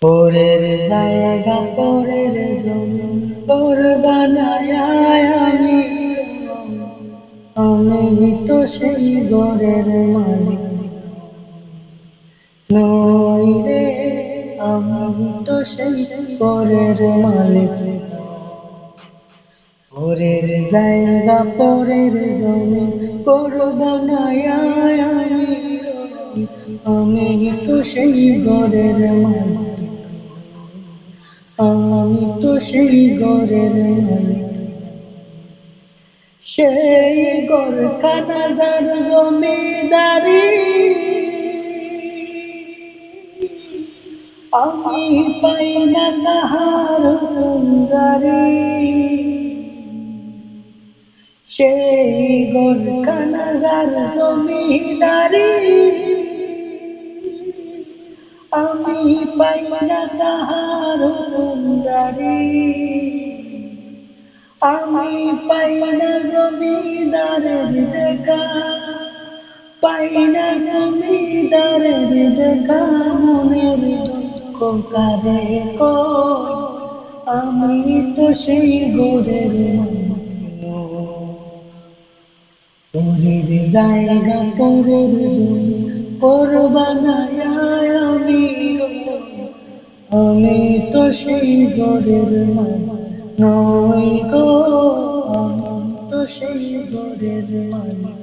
পরের জায়গা পরের জমি ঘর বানায় আমি আমি তো সেই ঘরের মালিক নই রে, আমি তো সেই ঘরের মালিক। পরের জায়গা পরের জমি ঘর বানায় আমি তো সেই ঘরের মালিক, আমি তো সেই ঘরের মালিক। সেই ঘরখানা যার জমিদারি আমি পাই না তাহার জারি। সেই ঘরখানা যার জমিদারি আমি পাই না তাহার জারি। আমি পাই না জমিদারের দেখা, পাই না জমিদারের দেখা, মনের দুঃখ কারে কই, আমি তো সেই ঘরের পরের জায়গা পরের জমি ঘর বানায় আমি তো সেই ঘরের মালিক নই গো, আমি তো সেই ঘরের মালিক।